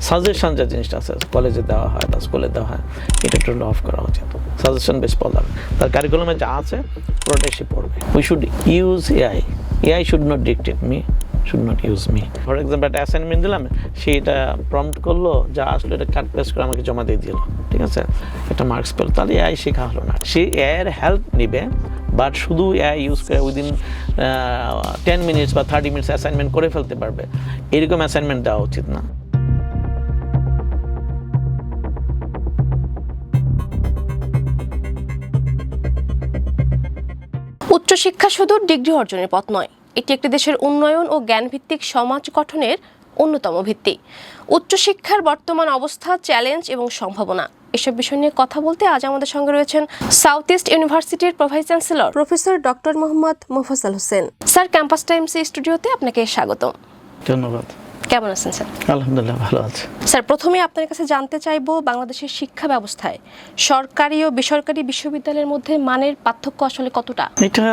Suggestion যে জিনিসটা আছে কলেজে দেওয়া হয় বা স্কুলে দেওয়া হয় এটা একটু অফ করা উচিত। সাজেশন বেশ পড়াবে, তার কারিকুলামে যা আছে পুরোটাই সে পড়বে। We should use AI, AI should not dictate me, should not use me. For example একটা অ্যাসাইনমেন্ট দিলাম, সেইটা প্রম্পট করলো, যা আসলে এটা কাট পেস্ট করে আমাকে জমা দিয়ে দিল, ঠিক আছে, একটা মার্কস পেল, তাহলে এআই শেখা হলো না। সে এআইয়ের হেল্প নিবে, বাট শুধু এআই ইউজ করে উইদিন 10 মিনিটস বা 30 মিনিটস অ্যাসাইনমেন্ট করে ফেলতে পারবে, এরকম অ্যাসাইনমেন্ট দেওয়া উচিত না। উচ্চশিক্ষা শুধু ডিগ্রি অর্জনের পথ নয়, এটি একটি দেশের উন্নয়ন ও জ্ঞানভিত্তিক সমাজ গঠনের অন্যতম ভিত্তি। উচ্চশিক্ষার বর্তমান অবস্থা, চ্যালেঞ্জ এবং সম্ভাবনা, এসব বিষয় নিয়ে কথা বলতে আজ আমাদের সঙ্গে রয়েছেন সাউথ ইস্ট ইউনিভার্সিটির vice chancellor professor doctor Mohammad Mofazzal Hossain. Sir, campus Times স্টুডিওতে আপনাকে স্বাগতম। ধন্যবাদ। কেমন আছেন স্যার? আলহামদুলিল্লাহ, ভালো আছে। স্যার, প্রথমে আপনার কাছে জানতে চাইবো, বাংলাদেশের শিক্ষা ব্যবস্থায় সরকারি ও বেসরকারি বিশ্ববিদ্যালয়ের মধ্যে মানের পার্থক্য আসলে কতটা? এটা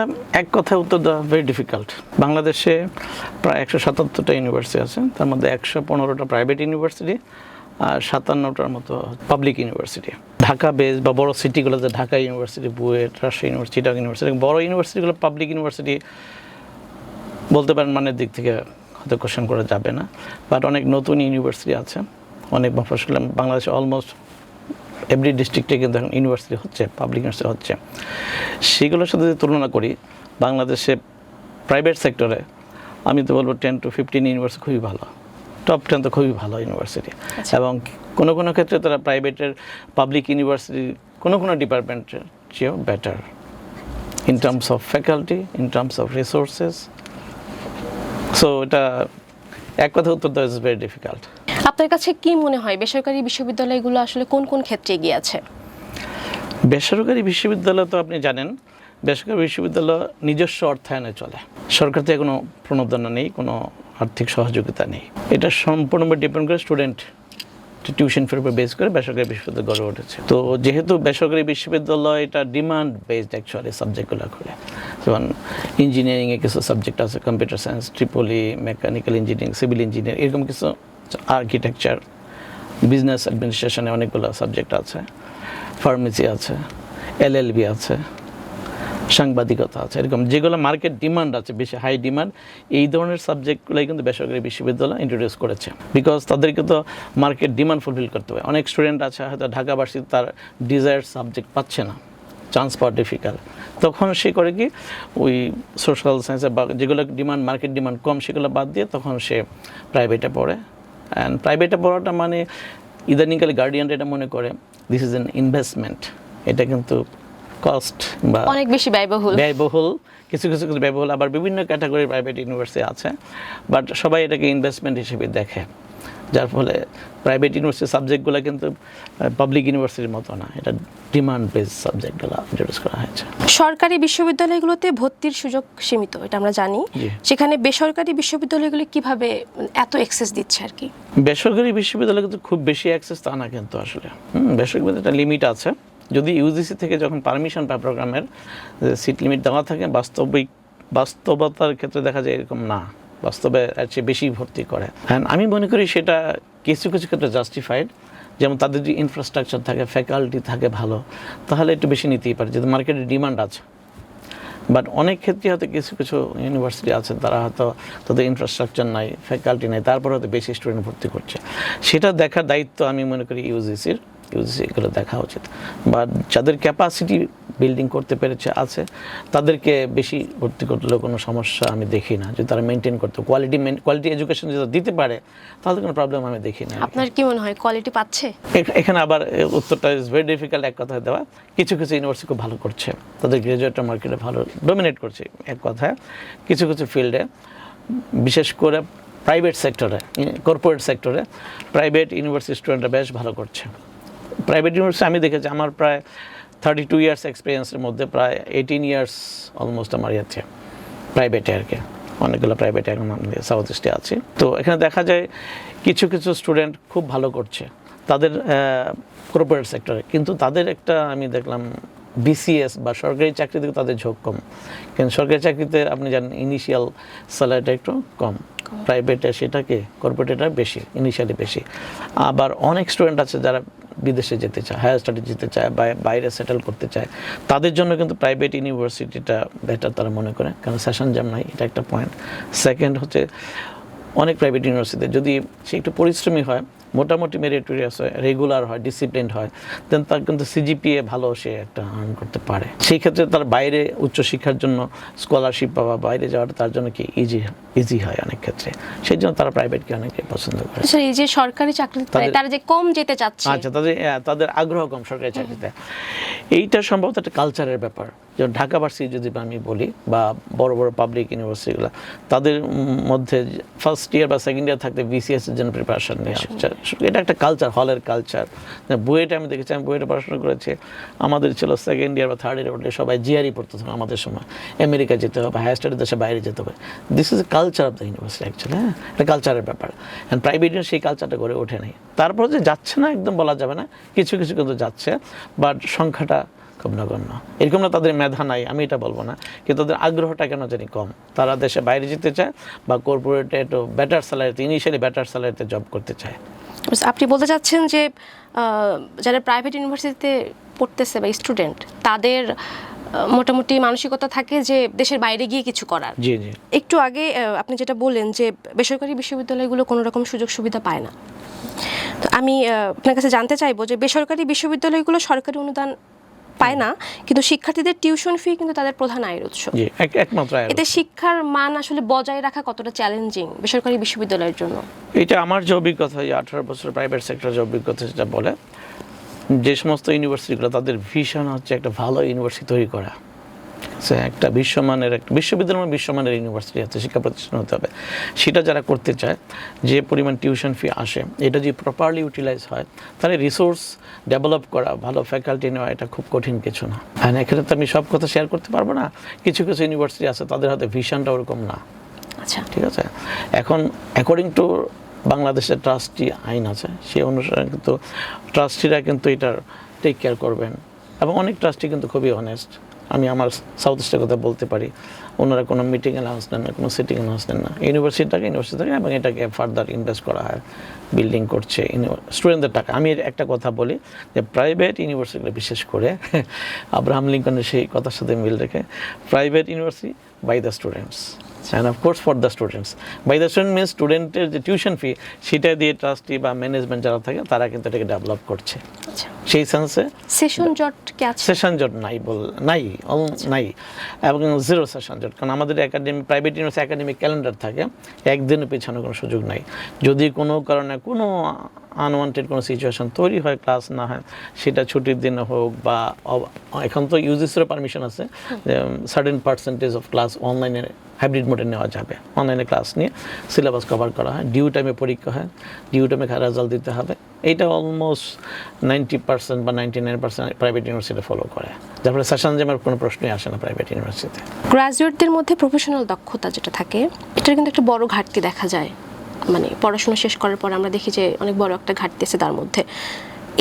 এক কথায় উত্তর দেওয়া ভেরি ডিফিকাল্ট। বাংলাদেশে প্রায় 177টা ইউনিভার্সিটি আছে, তার মধ্যে 115টা প্রাইভেট ইউনিভার্সিটি আর 57টার মতো পাবলিক ইউনিভার্সিটি। ঢাকা বেস বা বড় সিটিগুলোতে Dhaka university, BUET, Rajshahi university, Chittagong university, বড় ইউনিভার্সিটিগুলো পাবলিক ইউনিভার্সিটি বলতে পারেন মানের দিক থেকে হয়তো কোশ্চেন করা যাবে না, বাট অনেক নতুন ইউনিভার্সিটি আছে, অনেক মফস্বল। বাংলাদেশে অলমোস্ট এভরি ডিস্ট্রিক্টে কিন্তু এখন ইউনিভার্সিটি হচ্ছে, পাবলিক ইউনিভার্সিটি হচ্ছে। সেগুলোর সাথে যদি তুলনা করি, বাংলাদেশে প্রাইভেট সেক্টরে আমি তো বলবো 10 to 15 ইউনিভার্সিটি খুবই ভালো, টপ 10 তো খুবই ভালো ইউনিভার্সিটি। এবং কোনো কোনো ক্ষেত্রে তারা প্রাইভেটের পাবলিক ইউনিভার্সিটি কোনো কোনো ডিপার্টমেন্টের চেয়েও better in terms of faculty, in terms of resources. So এটা এক কথা উত্তর দেওয়া ইজ ভেরি ডিফিকাল্ট। আপনার কাছে কি মনে হয় বেসরকারি বিশ্ববিদ্যালয়গুলো আসলে কোন কোন ক্ষেত্রে এগিয়ে আছে? বেসরকারি বিশ্ববিদ্যালয় তো আপনি জানেন, বেসরকারি বিশ্ববিদ্যালয় নিজস্ব অর্থায়নে চলে, সরকার থেকে কোনো প্রণোদনা নেই, কোনো আর্থিক সহযোগিতা নেই। এটা সম্পূর্ণভাবে ডিপেন্ড করে স্টুডেন্ট টিউশন ফির উপর বেস করে বেসরকারি বিশ্ববিদ্যালয় গড়ে উঠেছে। তো যেহেতু বেসরকারি বিশ্ববিদ্যালয় এটা ডিমান্ড বেসড অ্যাকচুয়ালি সাবজেক্টগুলো করে, যেমন ইঞ্জিনিয়ারিংয়ে কিছু সাবজেক্ট আছে, computer science, Tripoli, mechanical engineering, civil engineering, এরকম কিছু, আর্কিটেকচার, বিজনেস অ্যাডমিনিস্ট্রেশনে অনেকগুলো সাবজেক্ট আছে, ফার্মেসি আছে, এলএলবি আছে, সাংবাদিকতা আছে, এরকম যেগুলো মার্কেট ডিমান্ড আছে, বেশি হাই ডিমান্ড, এই ধরনের সাবজেক্টগুলোই কিন্তু বেসরকারি বিশ্ববিদ্যালয় ইন্ট্রোডিউস করেছে। বিকজ তাদেরকে তো মার্কেট ডিমান্ড ফুলফিল করতে হবে। অনেক স্টুডেন্ট আছে হয়তো ঢাকা ভার্সিটি তার ডিজায়ার্ড সাবজেক্ট পাচ্ছে না, চান্স পাওয়া ডিফিকাল্ট, তখন সে করে কি ওই সোশ্যাল সায়েন্সে বা যেগুলো ডিমান্ড, মার্কেট ডিমান্ড কম, সেগুলো বাদ দিয়ে তখন সে প্রাইভেটে পড়ে। অ্যান্ড প্রাইভেটে পড়াটা মানে ইদানিংকালে গার্ডিয়ানরা এটা মনে করে দিস ইজ অ্যান ইনভেস্টমেন্ট, এটা কিন্তু কস্ট বা অনেক বেশি ব্যয়বহুল, কিছু কিছু ব্যয়বহুল। আবার বিভিন্ন ক্যাটাগরির প্রাইভেট ইউনিভার্সিটি আছে, বাট সবাই এটাকে ইনভেস্টমেন্ট হিসেবে দেখে, যার ফলে প্রাইভেট ইউনিভার্সিটির সাবজেক্টগুলো কিন্তু পাবলিক ইউনিভার্সিটির মতো না, এটা ডিমান্ড বেস সাবজেক্টগুলো ইন্ট্রোডিউস করা হয়েছে। সরকারি বিশ্ববিদ্যালয়গুলোতে ভর্তির সুযোগ সীমিত, এটা আমরা জানি। সেখানে বেসরকারি বিশ্ববিদ্যালয়গুলো কিভাবে এত অ্যাক্সেস দিচ্ছে আর কি? বেসরকারি বিশ্ববিদ্যালয় কিন্তু খুব বেশি অ্যাক্সেস তা না, কিন্তু আসলে বেসরকারি একটা লিমিট আছে। যদি ইউজিসি থেকে যখন পারমিশন পায় প্রোগ্রামের সিট লিমিট দেওয়া থাকে, বাস্তবতার ক্ষেত্রে দেখা যায় এরকম না, বাস্তবে এর চেয়ে বেশি ভর্তি করে। অ্যান্ড আমি মনে করি সেটা কিছু কিছু ক্ষেত্রে জাস্টিফাইড, যেমন তাদের যদি ইনফ্রাস্ট্রাকচার থাকে, ফ্যাকাল্টি থাকে ভালো, তাহলে একটু বেশি নিতেই পারে, যেহেতু মার্কেটের ডিমান্ড আছে। বাট অনেক ক্ষেত্রে হয়তো কিছু কিছু ইউনিভার্সিটি আছে তারা হয়তো তাদের ইনফ্রাস্ট্রাকচার নাই, ফ্যাকাল্টি নাই, তারপরে হয়তো বেশি স্টুডেন্ট ভর্তি করছে। সেটা দেখার দায়িত্ব আমি মনে করি ইউজিসি এগুলো দেখা উচিত। বা যাদের ক্যাপাসিটি বিল্ডিং করতে পেরেছে আছে, তাদেরকে বেশি ভর্তি করলেও কোনো সমস্যা আমি দেখি না, যদি তারা মেনটেন করতে কোয়ালিটি এডুকেশন যদি দিতে পারে, তাহলে কোনো প্রবলেম আমি দেখি না। আপনার কি মনে হয় কোয়ালিটি পাচ্ছে? এখানে আবার উত্তরটা ইজ ভেরি ডিফিকাল্ট এক কথায় দেওয়া। কিছু কিছু ইউনিভার্সিটি খুব ভালো করছে, তাদের গ্রাজুয়েট মার্কেটে ভালো ডমিনেট করছে এক কথায়। কিছু কিছু ফিল্ডে, বিশেষ করে প্রাইভেট সেক্টরে, কর্পোরেট সেক্টরে প্রাইভেট ইউনিভার্সিটি স্টুডেন্টরা বেশ ভালো করছে। প্রাইভেট ইউনিভার্সিটি আমি দেখেছি, আমার প্রায় 32 ইয়ার্স এক্সপিরিয়েন্সের মধ্যে প্রায় 18 ইয়ার্স অলমোস্ট আমার আছে প্রাইভেটে আর কি, অনেকগুলো প্রাইভেটে এখন সাউথ ইস্টে আছি। তো এখানে দেখা যায় কিছু কিছু স্টুডেন্ট খুব ভালো করছে তাদের কর্পোরেট সেক্টরে, কিন্তু তাদের একটা আমি দেখলাম বিসিএস বা সরকারি চাকরি থেকে তাদের ঝোঁক কম। কিন্তু সরকারি চাকরিতে আপনি জানেন ইনিশিয়াল স্যালারিটা একটু কম, প্রাইভেটে সেটাকে কর্পোরেটটা বেশি, ইনিশিয়ালি বেশি। আবার অনেক স্টুডেন্ট আছে যারা বিদেশে যেতে চায়, হায়ার স্টাডি যেতে চায়, বাইরে সেটেল করতে চায়, তাদের জন্য কিন্তু প্রাইভেট ইউনিভার্সিটিটা বেটার তারা মনে করে, কারণ সেশন জ্যাম নাই, এটা একটা পয়েন্ট। সেকেন্ড হচ্ছে অনেক প্রাইভেট ইউনিভার্সিটিতে যদি সে একটু পরিশ্রমী হয়, মোটামুটি মেরিটোরিয়াস হয়, রেগুলার হয়, ডিসিপ্লিনড হয়, দেন তার কিন্তু সিজিপিএ ভালো সে একটা আর্ন করতে পারে। সেই ক্ষেত্রে তার বাইরে উচ্চশিক্ষার জন্য স্কলারশিপ পাওয়া, বাইরে যাওয়াটা তার জন্য কি ইজি হয় অনেক ক্ষেত্রে। সেই জন্য তারা প্রাইভেটকে অনেকে পছন্দ করে। আচ্ছা, এই যে সরকারি চাকরিতে তারা যে কম যেতে চাচ্ছে, আচ্ছা, তাদের আগ্রহ কম সরকারি চাকরিতে, এইটা সম্ভবত একটা কালচারের ব্যাপার। যেমন ঢাকা ভার্সিটি যদি আমি বলি, বা বড় বড় পাবলিক ইউনিভার্সিটিগুলো, তাদের মধ্যে ফার্স্ট ইয়ার বা সেকেন্ড ইয়ার থাকতে বিসিএস এর জন্য প্রিপারেশন নেওয়া, এটা একটা কালচার, হলের কালচার। বুয়েটে আমি দেখেছি, আমি বুয়েটে পড়াশোনা করেছি, আমাদের ছিল সেকেন্ড ইয়ার বা থার্ড ইয়ার পড়লে সবাই জিআরই পড়তে থাকবে আমাদের সময়, আমেরিকা যেতে হবে, হায়ার স্টাডি দেশে বাইরে যেতে হবে। This is a culture of the university actually. হ্যাঁ, এটা কালচারের ব্যাপার। অ্যান্ড প্রাইভেট সেই কালচারটা গড়ে ওঠে নাই। তারপর যে যাচ্ছে না একদম বলা যাবে না, কিছু কিছু কিন্তু যাচ্ছে, বাট সংখ্যাটা খুব নগণ্য। এরকম না তাদের মেধা নাই, আমি এটা বলবো না, কিন্তু তাদের আগ্রহটা কেন জানি কম। তারা দেশে বাইরে যেতে চায় বা কর্পোরেটে একটু বেটার স্যালারিতে, ইনিশিয়ালি বেটার স্যালারিতে জব করতে চায়। আপনি বলতে চাচ্ছেন যে যারা প্রাইভেট ইউনিভার্সিটিতে পড়তেছে বা স্টুডেন্ট, তাদের মোটামুটি মানসিকতা থাকে যে দেশের বাইরে গিয়ে কিছু করার। জি জি। একটু আগে আপনি যেটা বললেন যে বেসরকারি বিশ্ববিদ্যালয়গুলো কোনো রকম সুযোগ সুবিধা পায় না, তো আমি আপনার কাছে জানতে চাইবো যে বেসরকারি বিশ্ববিদ্যালয়গুলো সরকারি অনুদান পায় না, কিন্তু শিক্ষার্থীদের টিউশন ফি কিন্তু তাদের প্রধান আয়ের উৎস। জি, একমাত্র আয়ের। এতে শিক্ষার মান আসলে বজায় রাখা কতটা চ্যালেঞ্জিং বেসরকারি বিশ্ববিদ্যালয়ের জন্য? এটা আমার যে অভিজ্ঞতা, 18 বছর প্রাইভেট সেক্টর যে অভিজ্ঞতা, সেটা বলে যে সমস্ত ইউনিভার্সিটিগুলো, তাদের ভিশন হচ্ছে একটা ভালো ইউনিভার্সিটি তৈরি করা। একটা বিশ্বমানের, একটা বিশ্ববিদ্যালয় বিশ্বমানের ইউনিভার্সিটি হচ্ছে, শিক্ষা প্রতিষ্ঠান হতে হবে। সেটা যারা করতে চায়, যে পরিমাণ টিউশন ফি আসে, এটা যদি প্রপারলি ইউটিলাইজ হয়, তাহলে রিসোর্স ডেভেলপ করা, ভালো ফ্যাকাল্টি নেওয়া, এটা খুব কঠিন কিছু না। আর এখানে তো আমি সব কথা শেয়ার করতে পারবো না। কিছু কিছু ইউনিভার্সিটি আছে তাদের হাতে ভিশনটা ওরকম না। আচ্ছা, ঠিক আছে। এখন অ্যাকর্ডিং টু বাংলাদেশের ট্রাস্টি আইন আছে, সেই অনুসারে কিন্তু ট্রাস্টিরা কিন্তু এটার টেক কেয়ার করবেন, এবং অনেক ট্রাস্টি কিন্তু খুবই অনেস্ট। আমি আমার সাউথ ইস্টের কথা বলতে পারি, ওনারা কোনো মিটিং অ্যানাউন্স নেন না, কোনো সিটিং অ্যানাউন্স নেন না, ইউনিভার্সিটি থাকে, এবং এটাকে ফার্দার ইনভেস্ট করা হয়, বিল্ডিং করছে স্টুডেন্টদের টাকা। আমি একটা কথা বলি যে প্রাইভেট ইউনিভার্সিটিগুলো, বিশেষ করে আব্রাহাম লিঙ্কনের সেই কথার সাথে মিল রেখে, private university by the students, and of course for the students. By the student means স্টুডেন্টের যে টিউশন ফি, সেটা দিয়ে ট্রাস্টি বা ম্যানেজমেন্ট যারা থাকে, তারা কিন্তু এটাকে ডেভেলপ করছে। সেই সেন্সে সেশন জট কি আছে? সেশন জট নাই, এবং জিরো সেশন জট। কারণ আমাদের প্রাইভেট ইউনিভার্সিটি একাডেমিক ক্যালেন্ডার থাকে, একদিনও পিছানোর কোনো সুযোগ নাই। যদি কোনো কারণে কোনো আনওয়ান্টেড কোনো সিচুয়েশন তৈরি হয়, ক্লাস না হয়, সেটা ছুটির দিন হোক, বা এখন তো ইউজিসিরও পারমিশন আছে যে সার্টেন পার্সেন্টেজ অফ ক্লাস অনলাইনে হাইব্রিড মোডে নেওয়া যাবে। অনলাইনে ক্লাস নিয়ে সিলেবাস কভার করা হয়, ডিউ টাইমে পরীক্ষা হয়, ডিউ টাইমে রেজাল্ট দিতে হবে। এইটা অলমোস্ট 90% বা 99% প্রাইভেট ইউনিভার্সিটি ফলো করে, যার ফলে সেশন জ্যামের কোনো প্রশ্নই আসে না প্রাইভেট ইউনিভার্সিটিতে। গ্রাজুয়েটদের মধ্যে প্রফেশনাল দক্ষতা যেটা থাকে, এটার কিন্তু একটা বড় ঘাটতি দেখা যায়। মানে পড়াশোনা শেষ করার পর আমরা দেখি যে অনেক বড় একটা ঘাটতি আছে তার মধ্যে।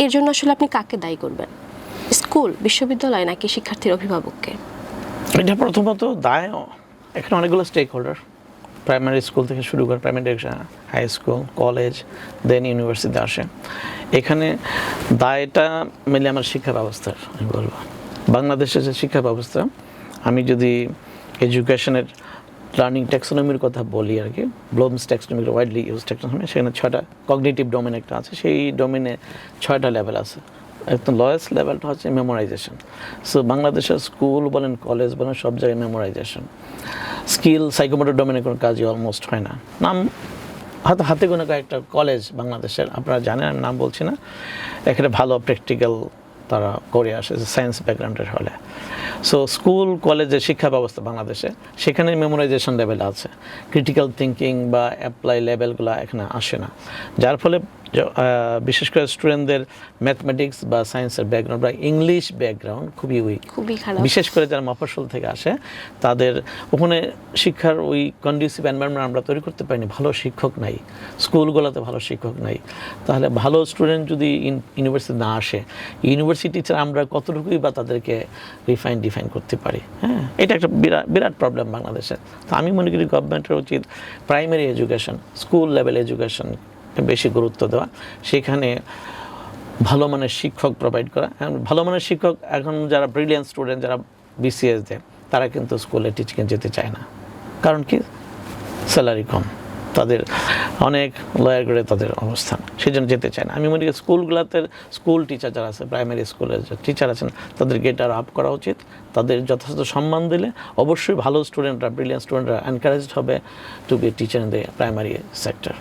এর জন্য আসলে আপনি কাকে দায়ী করবেন? স্কুল, বিশ্ববিদ্যালয়, নাকি শিক্ষার্থীর অভিভাবককে? এটা প্রথমত দায়, এখানে অনেকগুলো স্টেক হোল্ডার, প্রাইমারি স্কুল থেকে শুরু করে প্রাইমারি হাই স্কুল, কলেজ, দেন ইউনিভার্সিটি আসে। এখানে দায়টা মিলে আমার শিক্ষা ব্যবস্থার। আমি বলবো বাংলাদেশের যে শিক্ষা ব্যবস্থা, আমি যদি এডুকেশনের লার্নিং ট্যাক্সোনমির কথা বলি আর কি, blooms taxonomy, widely use taxonomy, সেখানে 6টা কগনিটিভ ডোমেন একটা আছে, সেই ডোমেনে 6টা লেভেল আছে। একদম লোয়েস্ট লেভেলটা হচ্ছে মেমোরাইজেশন। সো বাংলাদেশের স্কুল বলেন, কলেজ বলেন, সব জায়গায় মেমোরাইজেশন। স্কিল সাইকোমোটর ডোমেনে কোনো কাজই অলমোস্ট হয় না। নাম হয়তো হাতে গোনা কয়েকটা কলেজ বাংলাদেশের, আপনারা জানেন, আমি নাম বলছি না, এখানে ভালো প্র্যাকটিক্যাল তারা করে আসে সায়েন্স ব্যাকগ্রাউন্ডের হলে। সো স্কুল কলেজের শিক্ষা ব্যবস্থা বাংলাদেশে, সেখানে মেমোরাইজেশন লেভেল আছে, ক্রিটিক্যাল থিঙ্কিং বা অ্যাপ্লাই লেভেলগুলো এখানে আসে না, যার ফলে বিশেষ করে স্টুডেন্টদের ম্যাথমেটিক্স বা সায়েন্সের ব্যাকগ্রাউন্ড বা ইংলিশ ব্যাকগ্রাউন্ড খুবই উইক, খুবই খারাপ। বিশেষ করে যারা মফস্বল থেকে আসে তাদের ওখানে শিক্ষার ওই কন্ডিউসিভ এনভায়রনমেন্ট আমরা তৈরি করতে পারিনি, ভালো শিক্ষক নাই, স্কুলগুলোতে ভালো শিক্ষক নাই। তাহলে ভালো স্টুডেন্ট যদি ইউনিভার্সিটি না আসে, ইউনিভার্সিটি ছাড়া আমরা কতটুকুই বা তাদেরকে ডিফাইন করতে পারি? হ্যাঁ, এটা একটা বিরাট প্রবলেম বাংলাদেশে। তো আমি মনে করি গভর্নমেন্টের উচিত primary education, school level education বেশি গুরুত্ব দেওয়া, সেখানে ভালো মানের শিক্ষক প্রোভাইড করা। ভালো মানের শিক্ষক এখন যারা ব্রিলিয়ান্ট স্টুডেন্ট, যারা বিসিএস দেয়, তারা কিন্তু স্কুলে টিচিংয়ে যেতে চায় না। কারণ কি? স্যালারি কম, তাদের অনেক লয়ার করে তাদের অবস্থান, সেই জন্য যেতে চায় না। আমি মনে করি স্কুলগুলোতে স্কুল টিচার যারা আছে, প্রাইমারি স্কুলের যে টিচার আছেন, তাদেরকে এটা আপ করা উচিত। তাদের যথাযথ সম্মান দিলে অবশ্যই ভালো স্টুডেন্টরা, ব্রিলিয়ান্ট স্টুডেন্টরা এনকারেজড হবে to be teacher in the primary sector.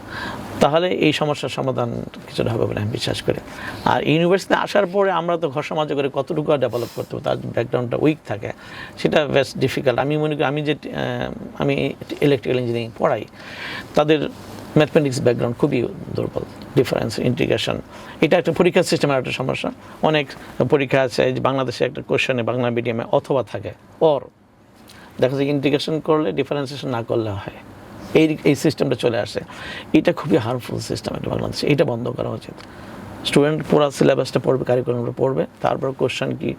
তাহলে এই সমস্যার সমাধান কিছুটা হবে বলে আমি বিশ্বাস করি। আর ইউনিভার্সিটিতে আসার পরে আমরা তো ঘর সমাজে করে কতটুকু ডেভেলপ করতে হবে, তার ব্যাকগ্রাউন্ডটা উইক থাকে, সেটা বেশ ডিফিকাল্ট। আমি মনে করি আমি ইলেকট্রিক্যাল ইঞ্জিনিয়ারিং পড়াই, তাদের ম্যাথমেটিক্স ব্যাকগ্রাউন্ড খুবই দুর্বল, ডিফারেন্স, ইন্টিগ্রেশন, এটা একটা পরীক্ষা সিস্টেমের একটা সমস্যা। অনেক পরীক্ষা আছে যে বাংলাদেশে একটা কোশ্চেনে বাংলা মিডিয়ামে অথবা থাকে, ওর দেখা যায় ইন্টিগ্রেশন করলে ডিফারেন্সিয়েশন না করলে হয়, এই সিস্টেমটা চলে আসে। এটা খুবই হার্মফুল সিস্টেম একটা বাংলাদেশে, এটা বন্ধ করা উচিত। স্টুডেন্ট পুরো সিলেবাসটা পড়বে, কারিকুলামটা পড়বে, তারপর কোশ্চেন কি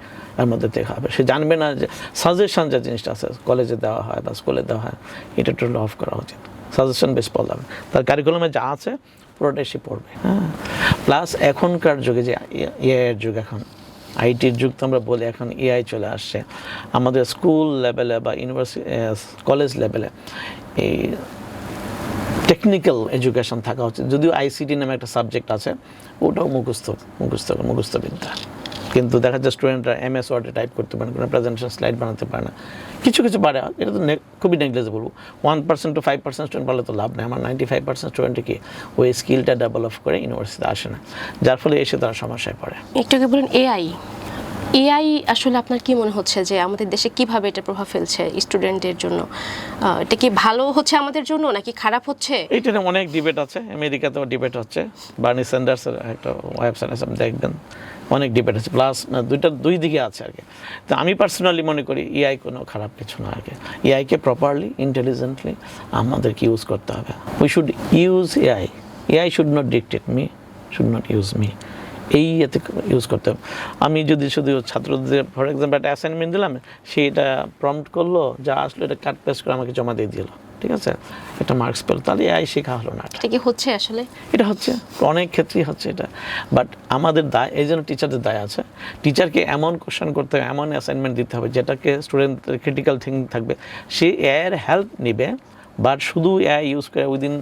এর মধ্যে দেখা হবে। সে জানবে না যে সাজেশন যে জিনিসটা আছে কলেজে দেওয়া হয় বা স্কুলে দেওয়া হয়, এটা টোটাল অফ করা উচিত। সাজেশন বেশ পড়াবে, তার কারিকুলামে যা আছে পুরোটাই সে পড়বে। হ্যাঁ, প্লাস এখনকার যুগে যে এআইয়ের যুগ, এখন আইটির যুগ তো আমরা বলি, এখন এআই চলে আসছে। আমাদের স্কুল লেভেলে বা ইউনিভার্সিটি কলেজ লেভেলে এই টেকনিক্যাল এডুকেশন থাকা উচিত। যদিও আইসিটি নামে একটা সাবজেক্ট আছে, ওটাও মুখস্থবিদ্যা, কিন্তু দেখা যায় স্টুডেন্টরা এমএস ওয়ার্ডে টাইপ করতে পারে না, কোনো প্রেজেন্টেশন স্লাইড বানাতে পারে না, কিছু পারে, এটা তো খুবই নেগলিজেবল। 1% to 5% স্টুডেন্ট পারলে তো লাভ নেই। আমার 95% স্টুডেন্টে কি ওই স্কিলটা ডেভেলপ করে ইউনিভার্সিটিতে আসে না, যার ফলে এসে তারা সমস্যায় পড়ে। একটু আগে বলেন এআই আসলে আপনার কি মনে হচ্ছে যে আমাদের দেশে কিভাবে এটা প্রভাব ফেলছে স্টুডেন্টদের জন্য? এটা কি ভালো হচ্ছে আমাদের জন্য নাকি খারাপ হচ্ছে? এইটা নিয়ে অনেক ডিবেট আছে, আমেরিকাতেও ডিবেট হচ্ছে, বার্নি স্যান্ডার্সের একটা ওয়েবসাইট আছে, আপনি দেখবেন, অনেক ডিবেট আছে। প্লাস দুই দিকে আছে আর কি। তো আমি পার্সোনালি মনে করি এআই কোনো খারাপ কিছু না আর কি। এআইকে প্রপারলি, ইন্টেলিজেন্টলি আমাদেরকে ইউজ করতে হবে। We should use AI should not dictate me, should not use me, এই এতে ইউজ করতে হবে। আমি যদি শুধু ছাত্রদের ফর এক্সাম্পল একটা অ্যাসাইনমেন্ট দিলাম, সেইটা প্রম্পট করলো, যা আসলো এটা কাট পেস্ট করে আমাকে জমা দিয়ে দিল, ঠিক আছে, একটা মার্কস পেল, তাহলে এআই শেখা হলো না। এটা কি হচ্ছে আসলে? এটা হচ্ছে, অনেক ক্ষেত্রেই হচ্ছে এটা। বাট আমাদের দায়, এই জন্য টিচারদের দায় আছে, টিচারকে এমন কোশ্চেন করতে হবে, এমন অ্যাসাইনমেন্ট দিতে হবে যেটাকে স্টুডেন্টদের ক্রিটিক্যাল থিঙ্কিং থাকবে, সে এআইয়ের হেল্প নেবে। বাট শুধু এআই ইউজ করে উইদিন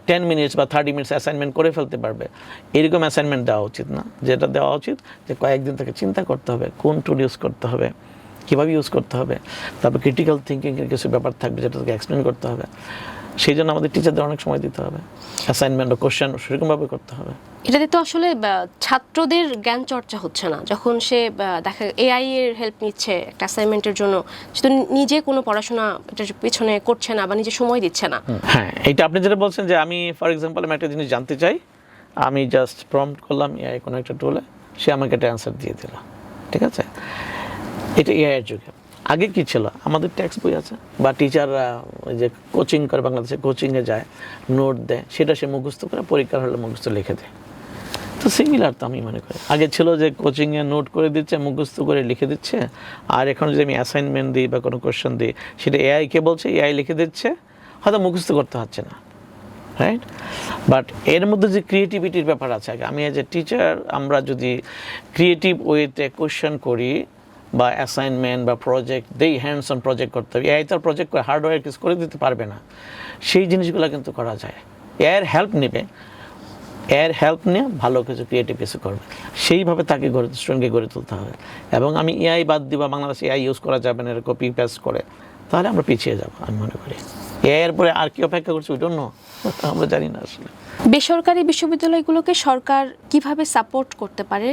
10 মিনিটস বা 30 মিনিটস অ্যাসাইনমেন্ট করে ফেলতে পারবে, এরকম অ্যাসাইনমেন্ট দেওয়া উচিত না। যেটা দেওয়া উচিত যে কয়েকদিন তাকে চিন্তা করতে হবে কোন টুল ইউজ করতে হবে, কীভাবে ইউজ করতে হবে, তারপর ক্রিটিক্যাল থিঙ্কিংয়ের কিছু ব্যাপার থাকবে যেটা তাকে এক্সপ্লেন করতে হবে। সেই জন্য আমাদের টিচারদের অনেক সময় দিতে হবে, অ্যাসাইনমেন্ট ও কোশ্চেন সেরকমভাবে করতে হবে। এটাতে তো আসলে ছাত্রদের জ্ঞান চর্চা হচ্ছে না। যখন সে দেখা এআই এর হেল্প নিচ্ছে একটা অ্যাসাইনমেন্টের জন্য, সে তো নিজে কোনো পড়াশোনা এটার পিছনে করছে না বা নিজে সময় দিচ্ছে না। হ্যাঁ, এটা আপনি যেটা বলছেন যে আমি ফর এক্সাম্পল আমি একটা জিনিস জানতে চাই, আমি জাস্ট প্রম্পট করলাম এআই কোনো একটা টুলে, সে আমাকে একটা অ্যান্সার দিয়ে দিল, ঠিক আছে। এটা এআইয়ের যুগে। আগে কি ছিল, আমাদের টেক্সট বই আছে বা টিচাররা ওই যে কোচিং করে, বাংলাদেশে কোচিংয়ে যায়, নোট দেয়, সেটা সে মুখস্থ করে পরীক্ষার হলে মুখস্থ লিখে দেয়। তো সিমিলার তো আমি মনে করি। আগে ছিল যে কোচিংয়ে নোট করে দিচ্ছে, মুখস্থ করে লিখে দিচ্ছে, আর এখন যদি আমি অ্যাসাইনমেন্ট দিই বা কোনো কোশ্চেন দিই, সেটা এআইকে বলছে, এআই লিখে দিচ্ছে, হয়তো মুখস্থ করতে হচ্ছে না, রাইট। বাট এর মধ্যে যে ক্রিয়েটিভিটির ব্যাপার আছে, আমি এজ এ টিচার, আমরা যদি ক্রিয়েটিভ ওয়েতে কোশ্চেন করি বা অ্যাসাইনমেন্ট বা প্রজেক্ট দেই, হ্যান্ডস অন প্রজেক্ট করতে হবে, এআই তার প্রজেক্ট করে হার্ডওয়্যার কিছু করে দিতে পারবে না, সেই জিনিসগুলো কিন্তু করা যায়। এর হেল্প নেবে, এর হেল্প নিয়ে ভালো কিছু ক্রিয়েটিভ কিছু করবে, সেইভাবে তাকে স্টুডেন্টকে গড়ে তুলতে হবে। এবং আমি এআই বাদ দিই বা বাংলাদেশে এআই ইউজ করা যাবে না, কপি পেস্ট করে, তাহলে আমরা পিছিয়ে যাব আমি মনে করি। এর পরে আর কি অপেক্ষা করছি ওই জন্য আমরা জানি না আসলে। বেসরকারি বিশ্ববিদ্যালয়গুলোকে সরকার কিভাবে সাপোর্ট করতে পারে?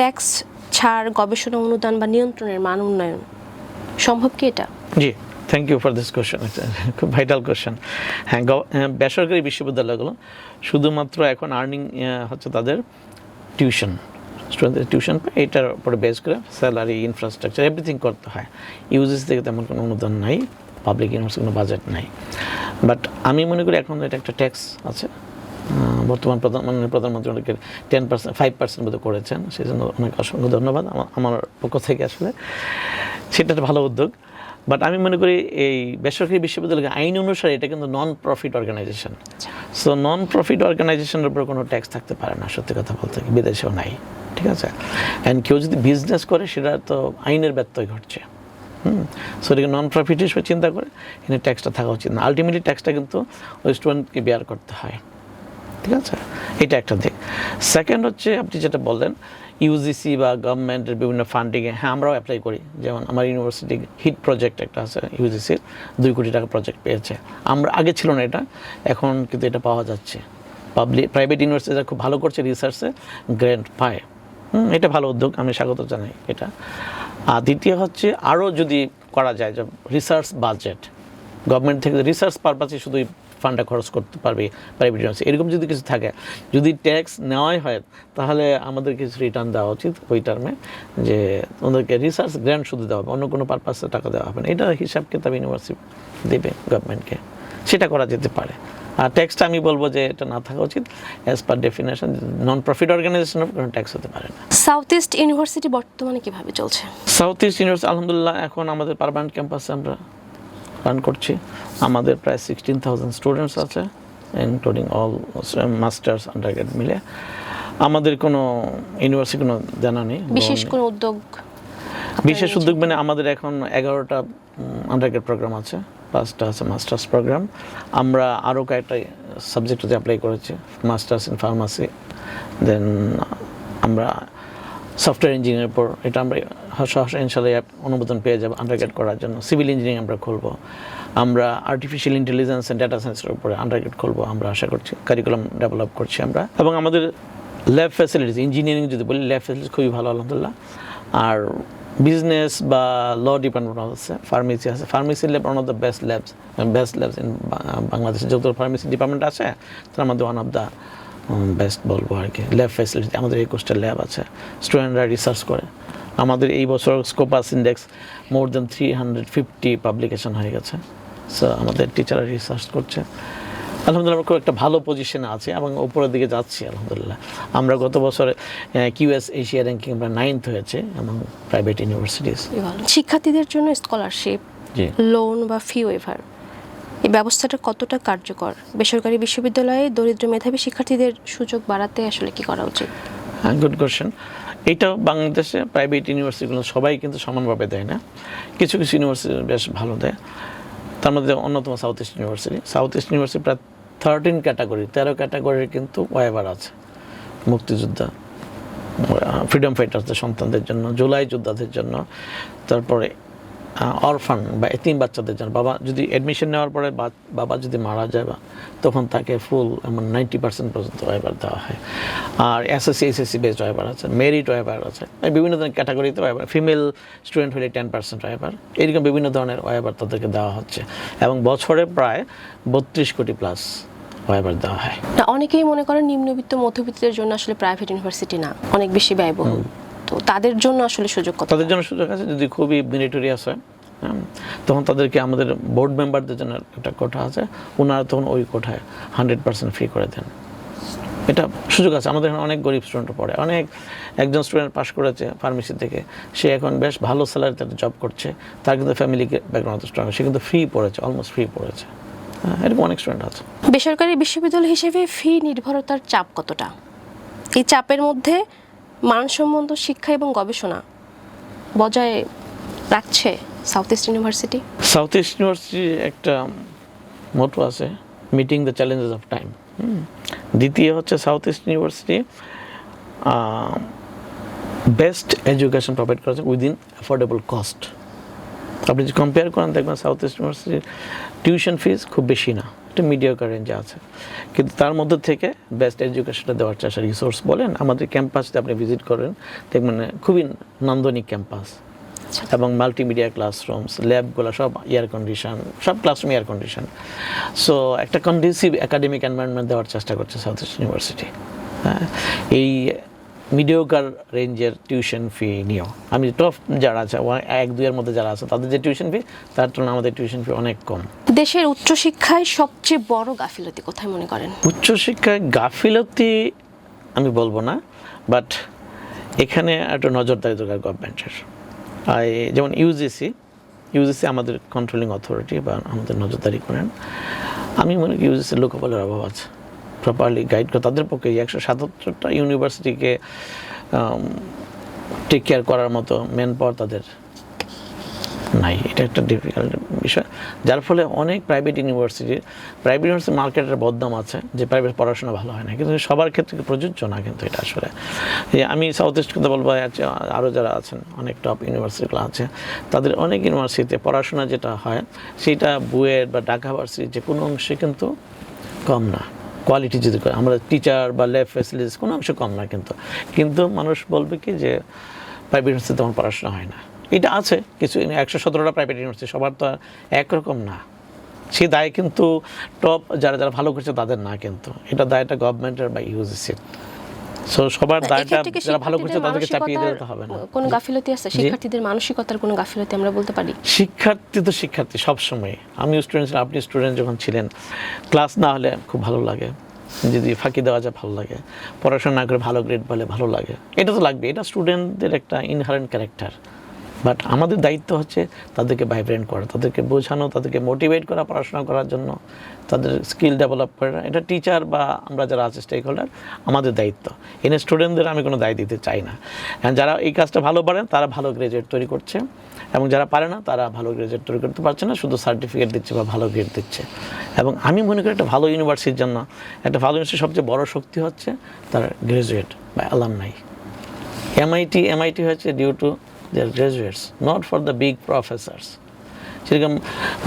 ট্যাক্স ছাড়, গবেষণা অনুদান বা নিয়ন্ত্রণের মান উন্নয়ন সম্ভব কি এটা? জি, thank you for this question, খুব ভাইটাল কোয়েশ্চেন। হ্যাঁ, বেসরকারি বিশ্ববিদ্যালয়গুলো শুধুমাত্র এখন আর্নিং হচ্ছে তাদের টিউশন, স্টুডেন্টদের টিউশন পায়, এটার উপরে বেস করে স্যালারি, ইনফ্রাস্ট্রাকচার এভরিথিং করতে হয়। ইউজিসি থেকে তেমন কোনো অনুদান নাই, পাবলিক ইউনিভার্সিটি কোনো বাজেট নাই। বাট আমি মনে করি এখন এটা একটা ট্যাক্স আছে, বর্তমান প্রধানমন্ত্রী অনেকের 10%, 5% মতো করেছেন, সেই জন্য অনেক অসংখ্য ধন্যবাদ আমার পক্ষ থেকে। আসলে সেটা একটা ভালো উদ্যোগ। বাট আমি মনে করি এই বেসরকারি বিশ্ববিদ্যালয় আইন অনুসারে এটা কিন্তু non profit organization. So non profit অর্গানাইজেশনের উপর কোনো ট্যাক্স থাকতে পারে না, সত্যি কথা বলতে, বিদেশেও নাই, ঠিক আছে। অ্যান্ড কেউ যদি বিজনেস করে সেটা তো আইনের ব্যত্যয় ঘটছে। সো এটাকে নন প্রফিট হিসেবে চিন্তা করে এখানে ট্যাক্সটা থাকা উচিত না। আলটিমেটলি ট্যাক্সটা কিন্তু ওই স্টুডেন্টকে বেয়ার করতে হয়, ঠিক আছে। এটা একটা দিক। সেকেন্ড হচ্ছে আপনি যেটা বললেন ইউজিসি বা গভর্নমেন্টের বিভিন্ন ফান্ডিংয়ে, হ্যাঁ আমরাও অ্যাপ্লাই করি। যেমন আমার ইউনিভার্সিটি হিট প্রজেক্ট একটা আছে ইউজিসির, 2 কোটি টাকা প্রজেক্ট পেয়েছে। আমরা আগে ছিল না এটা, এখন কিন্তু এটা পাওয়া যাচ্ছে। প্রাইভেট ইউনিভার্সিটিরা খুব ভালো করছে, রিসার্চে গ্র্যান্ট পায়। এটা ভালো উদ্যোগ, আমি স্বাগত জানাই এটা। আর দ্বিতীয় হচ্ছে আরও যদি করা যায়, যে রিসার্চ বাজেট গভর্নমেন্ট থেকে রিসার্চ পারপাসে শুধুই ফান্ডটা খরচ করতে পারবে প্রাইভেট ইউনিভার্সিটি, এরকম যদি কিছু থাকে, যদি ট্যাক্স নেওয়াই হয় তাহলে আমাদের কিছু রিটার্ন দেওয়া উচিত ওই টার্মে, যে ওদেরকে রিসার্চ গ্র্যান্ট শুধু দেওয়া হবে, অন্য কোনো পারপাসে টাকা দেওয়া হবে না। এটা হিসাব কিতাব ইউনিভার্সিটি দেবে গভর্নমেন্টকে, সেটা করা যেতে পারে। আর ট্যাক্সটা আমি বলবো যে এটা না থাকা উচিত, অ্যাজ পার ডেফিনেশন নন প্রফিট অর্গানাইজেশনের কোনো ট্যাক্স হতে পারে না। সাউথ ইস্ট ইউনিভার্সিটি বর্তমানে কিভাবে চলছে? সাউথ ইস্ট ইউনিভার্সিটি আলহামদুলিল্লাহ এখন আমাদের পার্মানেন্ট ক্যাম্পাসে আমরা রান করছি। আমাদের প্রায় 16,000 স্টুডেন্টস আছে, ইনক্লুডিং অল মাস্টার্স, আন্ডারগ্রেড মিলে। আমাদের কোনো ইউনিভার্সিটি কোনো জানা নেই বিশেষ কোনো উদ্যোগ। বিশেষ উদ্যোগ মানে আমাদের এখন 11টা আন্ডারগ্রেড প্রোগ্রাম আছে, 5টা আছে মাস্টার্স প্রোগ্রাম। আমরা আরও কয়েকটা সাবজেক্টে অ্যাপ্লাই করেছি, মাস্টার্স ইন ফার্মাসি, দেন আমরা সফটওয়্যার ইঞ্জিনিয়ারের উপর, এটা আমরা সহসা ইনশাল্লাহ অনুমোদন পেয়ে যাবো আন্ডারগ্রেড করার জন্য। সিভিল ইঞ্জিনিয়ারিং আমরা খুলবো, আমরা আর্টিফিশিয়াল ইন্টেলিজেন্স অ্যান্ড ডাটা সায়েন্সের উপরে আন্ডারগ্রেড খুলবো, আমরা আশা করছি। কারিকুলাম ডেভেলপ করছি আমরা, এবং আমাদের ল্যাব ফ্যাসিলিটিস, ইঞ্জিনিয়ারিং যদি বলি ল্যাব ফ্যাসিলিটিস খুবই ভালো আলহামদুলিল্লাহ। আর বিজনেস বা ল ডিপার্টমেন্ট আছে, ফার্মেসি আছে, pharmacy lab one of the best labs in বাংলাদেশে। যত ফার্মেসি ডিপার্টমেন্ট আছে তার মধ্যে ওয়ান অফ দ্য বেস্ট বলবো আর কি। ল্যাব ফ্যাসিলিটি আমাদের 21টা ল্যাব আছে, স্টুডেন্টরা রিসার্চ করে। আমাদের এই বছর স্কোপাস ইন্ডেক্স মোর দেন 350 পাবলিকেশন হয়ে গেছে। সো আমাদের টিচাররা রিসার্চ করছে, আলহামদুলিল্লাহ আমরা খুব একটা ভালো পজিশনে আছি এবং উপরের দিকে যাচ্ছি আলহামদুলিল্লাহ। আমরা গত বছরে কিউএস এশিয়া র্যাঙ্কিং আমরা 9th হয়েছে এবং প্রাইভেট ইউনিভার্সিটিস। শিক্ষার্থীদের জন্য স্কলারশিপ, লোন বা ফি ওয়েভার, এই ব্যবস্থাটা কতটা কার্যকর? বেসরকারি বিশ্ববিদ্যালয়ে দরিদ্র মেধাবী শিক্ষার্থীদের সুযোগ বাড়াতে আসলে কি করা উচিত? হ্যাঁ, গুড কোয়েশ্চেন। এইটা বাংলাদেশে প্রাইভেট ইউনিভার্সিটিগুলো সবাই কিন্তু সমানভাবে দেয় না, কিছু কিছু ইউনিভার্সিটি বেশ ভালো দেয়। তার মধ্যে অন্যতম south east university. South east university প্রায় 13 ক্যাটাগরির কিন্তু ওয়েভার আছে। মুক্তিযোদ্ধা, ফ্রিডম ফাইটার্সদের সন্তানদের জন্য, জুলাই যোদ্ধাদের জন্য, তারপরে অরফান বা এতিম বাচ্চাদের জন্য। বাবা যদি অ্যাডমিশন নেওয়ার পরে বাবা যদি মারা যায় তখন তাকে ফুল এমন 90% পর্যন্ত ওয়েভার দেওয়া হয়। আর এসএসসি বেসড ওয়েভার আছে, মেরিট ওয়েভার আছে, বিভিন্ন ধরনের ক্যাটাগরিতে ওয়েভার। ফিমেল স্টুডেন্ট হলে 10% ওয়েভার, এরকম বিভিন্ন ধরনের ওয়েভার তাদেরকে দেওয়া হচ্ছে এবং বছরে প্রায় 32 কোটি প্লাস ওয়েভার দেওয়া হয়। না, অনেকেই মনে করেন নিম্নবিত্ত মধ্যবিত্তের জন্য আসলে প্রাইভেট ইউনিভার্সিটি না, অনেক বেশি ব্যয়বহুল। তো তাদের জন্য আসলে সুযোগ কত? তাদের জন্য সুযোগ আছে যদি খুবই মেরিটোরিয়াস হয়, তখন তাদেরকে আমাদের বোর্ড মেম্বারদের জন্য একটা কোঠা আছে, ওনারা তখন ওই কোঠায় 100% ফ্রি করে দেন। এটা সুযোগ আছে। আমাদের এখানে অনেক গরিব স্টুডেন্ট পড়ে, একজন স্টুডেন্ট পাশ করেছে ফার্মেসি থেকে, সে এখন বেশ ভালো স্যালারিতে জব করছে, তার কিন্তু ফ্যামিলি ব্যাকগ্রাউন্ড স্ট্রং, সে কিন্তু ফ্রি পড়েছে, অলমোস্ট ফ্রি পড়েছে। এরকম অনেক স্টুডেন্ট আছে। বেসরকারি বিশ্ববিদ্যালয় হিসেবে ফি নির্ভরতার চাপ কতটা? এই চাপের মধ্যে মানসম্মত শিক্ষা এবং গবেষণা বজায় রাখছে south east university? South east ইউনিভার্সিটির একটা মোটো আছে, meeting the challenges of time. দ্বিতীয় হচ্ছে south east university best education provide করেছে উইদিন অ্যাফোর্ডেবল কস্ট। আপনি যদি কম্পেয়ার করেন দেখবেন সাউথ ইস্ট ইউনিভার্সিটির টিউশন ফিস খুব বেশি না, একটা মিডিয়াকার রেঞ্জে আছে, কিন্তু তার মধ্যে থেকে বেস্ট এডুকেশনটা দেওয়ার চেষ্টা। রিসোর্স বলেন, আমাদের ক্যাম্পাসে আপনি ভিজিট করেন দেখবেন খুবই নান্দনিক ক্যাম্পাস, এবং মাল্টিমিডিয়া ক্লাসরুমস, ল্যাবগুলো সব এয়ার কন্ডিশন, সব ক্লাসরুম এয়ার কন্ডিশন। সো একটা কন্ডিসিভ একাডেমিক এনভায়রনমেন্ট দেওয়ার চেষ্টা করছে সাউথ ইস্ট ইউনিভার্সিটি। হ্যাঁ, এই মিডিওকার রেঞ্জের টিউশন ফি নিয়েও আমি টপ যারা আছে 1-2 এর মধ্যে যারা আছে তাদের যে টিউশন ফি তার তুলনায় আমাদের টিউশন ফি অনেক কম। দেশের উচ্চশিক্ষায় সবচেয়ে বড় গাফিলতি কোথায় মনে করেন? উচ্চশিক্ষায় গাফিলতি আমি বলবো না, বাট এখানে একটা নজরদারি দরকার গভর্নমেন্টের। যেমন ইউজিসি আমাদের কন্ট্রোলিং অথরিটি বা আমাদের নজরদারি করেন। আমি মনে করি ইউজিসির লোকবলের অভাব আছে, প্রপারলি গাইড করে তাদের পক্ষে 177টা ইউনিভার্সিটিকে টেক কেয়ার করার মতো ম্যান পাওয়ার তাদের নাই। এটা একটা ডিফিকাল্ট বিষয়, যার ফলে অনেক প্রাইভেট ইউনিভার্সিটি মার্কেটের বদনাম আছে যে প্রাইভেট পড়াশোনা ভালো হয় না, কিন্তু সবার ক্ষেত্রে প্রযোজ্য না। কিন্তু এটা আসলে আমি সাউথ ইস্ট কথা বলবো, আরও যারা আছেন অনেক টপ ইউনিভার্সিটিগুলো আছে, তাদের অনেক ইউনিভার্সিটিতে পড়াশোনা যেটা হয় সেটা বুয়েট বা ঢাকা ভার্সিটির যে কোনো অংশে কিন্তু কম না। কোয়ালিটি যদি করে আমরা টিচার বা ল্যাব ফ্যাসিলিটিস কোনো অংশ কম না, কিন্তু মানুষ বলবে কি যে প্রাইভেট ইউনিভার্সিটিতে আমার পড়াশোনা হয় না। এটা আছে কিছু 117টা প্রাইভেট ইউনিভার্সিটি, সবার তো একরকম না। সেই দায় কিন্তু টপ যারা ভালো করছে তাদের না, কিন্তু এটা দায়টা গভর্নমেন্টের বা ইউজিসির। সো সবার দায়টা যারা ভালো করছে তাদেরকে চাপিয়ে দিতে হবে না। কোনো গাফিলতি আছে শিক্ষার্থীদের মানসিকতার কোনো গাফিলতি আমরা বলতে পারি? শিক্ষার্থী সবসময়, আমি স্টুডেন্ট, আপনি স্টুডেন্ট যখন ছিলেন, ক্লাস না হলে খুব ভালো লাগে, যদি ফাঁকি দেওয়া যায় ভালো লাগে, পড়াশোনা না করে ভালো গ্রেড পেলে ভালো লাগে, এটা তো লাগবে, এটা স্টুডেন্টদের একটা ইনহারেন্ট ক্যারেক্টার। বাট আমাদের দায়িত্ব হচ্ছে তাদেরকে ভাইব্রেন্ট করা, তাদেরকে বোঝানো, তাদেরকে মোটিভেট করা পড়াশোনা করার জন্য, তাদের স্কিল ডেভেলপ করা। এটা টিচার বা আমরা যারা আছে স্টেক হোল্ডার, আমাদের দায়িত্ব। এনে স্টুডেন্টদের আমি কোনো দায় দিতে চাই না। যারা এই কাজটা ভালো পারেন তারা ভালো গ্রাজুয়েট তৈরি করছে, এবং যারা পারে না তারা ভালো গ্রাজুয়েট তৈরি করতে পারছে না, শুধু সার্টিফিকেট দিচ্ছে বা ভালো গ্রেড দিচ্ছে। এবং আমি মনে করি একটা ভালো ইউনিভার্সিটির জন্য, একটা ভালো ইউনিভার্সিটির সবচেয়ে বড় শক্তি হচ্ছে তার গ্রাজুয়েট বা অ্যালামনাই। MIT হচ্ছে due to their graduates, not for the big professors. সেরকম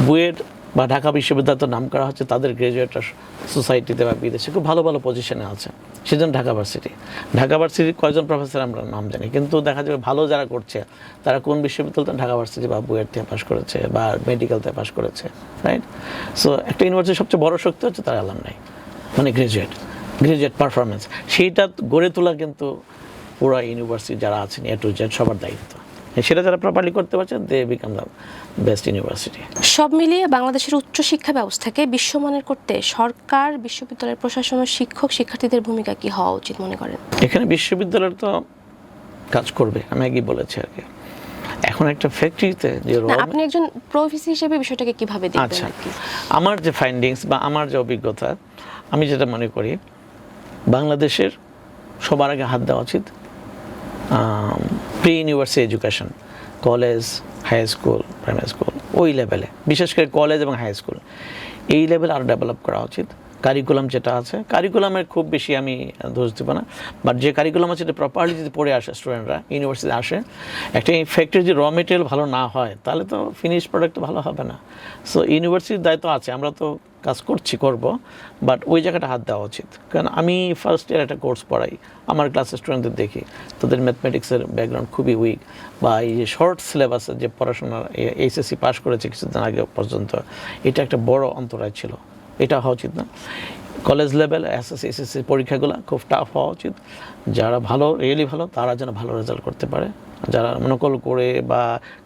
বুয়েট বা ঢাকা বিশ্ববিদ্যালয় তো নাম করা হচ্ছে তাদের গ্রাজুয়েটরা সোসাইটিতে বা বিদেশে খুব ভালো ভালো পজিশনে আছে, সেজন্য ঢাকা ভার্সিটির কয়জন প্রফেসর আমরা নাম জানি, কিন্তু দেখা যাবে ভালো যারা করছে তারা কোন বিশ্ববিদ্যালয় ঢাকা ভার্সিটি বা বুয়েট থেকে পাশ করেছে বা মেডিকেল থেকে পাশ করেছে, রাইট? সো একটা ইউনিভার্সিটির সবচেয়ে বড় শক্তি হচ্ছে তার অ্যালামনাই, মানে গ্রাজুয়েট পারফরমেন্স। সেইটা গড়ে তোলা কিন্তু পুরো ইউনিভার্সিটি যারা আছেন A to Z সবার দায়িত্ব। সেটা যারা প্রপারলি করতে পারছে, they become the best university. সব মিলিয়ে বাংলাদেশের উচ্চশিক্ষা ব্যবস্থাকে বিশ্বমানের করতে সরকার, বিশ্ববিদ্যালয়ের প্রশাসন ও শিক্ষার্থীদের ভূমিকা কি হওয়া উচিত মনে করেন? এখানে বিশ্ববিদ্যালয়ের তো কাজ করবে, আমি আগেই বলেছি আর কি। এখন একটা ফ্যাক্টরিতে যে আপনি একজন প্রফেসর হিসেবে বিষয়টাকে কিভাবে দেখবেন? আচ্ছা, আমার যে ফাইন্ডিংস বা আমার যে অভিজ্ঞতা, আমি যেটা মনে করি বাংলাদেশের সবার আগে হাত দেওয়া উচিত pre university education, college, high school, primary school, ওই লেভেলে, বিশেষ করে কলেজ এবং হাই স্কুল, এই লেভেল আরও ডেভেলপ করা উচিত। কারিকুলাম যেটা আছে, কারিকুলামের খুব বেশি আমি দোষ দেব না, বাট যে কারিকুলাম আছে এটা প্রপারলি যদি পড়ে আসে স্টুডেন্টরা, ইউনিভার্সিটিতে আসে, একটা ফ্যাক্টরি যদি র মেটেরিয়াল ভালো না হয় তাহলে তো ফিনিশ প্রোডাক্ট ভালো হবে না। সো ইউনিভার্সিটির দায়িত্ব আছে, আমরা তো কাজ করব, বাট ওই জায়গাটা হাত দেওয়া উচিত। কারণ আমি ফার্স্ট ইয়ার একটা কোর্স পড়াই, আমার ক্লাসের স্টুডেন্টদের দেখি তাদের ম্যাথমেটিক্সের ব্যাকগ্রাউন্ড খুবই উইক, বা এই যে শর্ট সিলেবাসের যে পড়াশোনা এইচএসসি পাস করেছে কিছুদিন আগে পর্যন্ত, এটা একটা বড় অন্তরায় ছিল, এটা হওয়া উচিত না। কলেজ লেভেল SSC পরীক্ষাগুলো খুব টাফ হওয়া উচিত, যারা ভালো রিয়েলি ভালো তারা যেন ভালো রেজাল্ট করতে পারে, যারা মনোকল করে বা